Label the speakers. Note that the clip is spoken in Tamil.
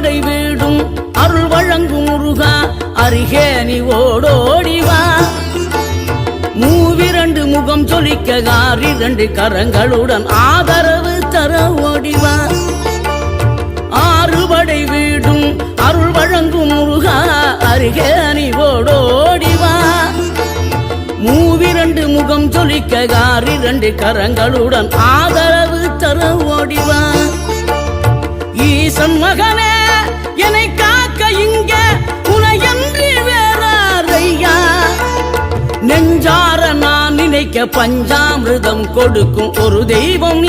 Speaker 1: ஆறுபடை வீடும் அருள் வழங்கும் முருகா அருகே நீ ஓடோடிவா மூவிரண்டு முகம் சொலிக்க ஆறிரண்டு கரங்களுடன் ஆதரவு தர ஓடிவா ஆறுபடை வீடும் அருள் வழங்கும் முருகா அருகே நீ ஓடோடிவா மூவிரண்டு முகம் சொலிக்க ஆறிரண்டு கரங்களுடன் ஆதரவு தர ஓடிவா ஈசன் மகனே என்னை காக்க இங்க உனையன்றி வேறாரையா நெஞ்சார நான் நினைக்க பஞ்சாமிர்தம் கொடுக்கும் ஒரு தெய்வம்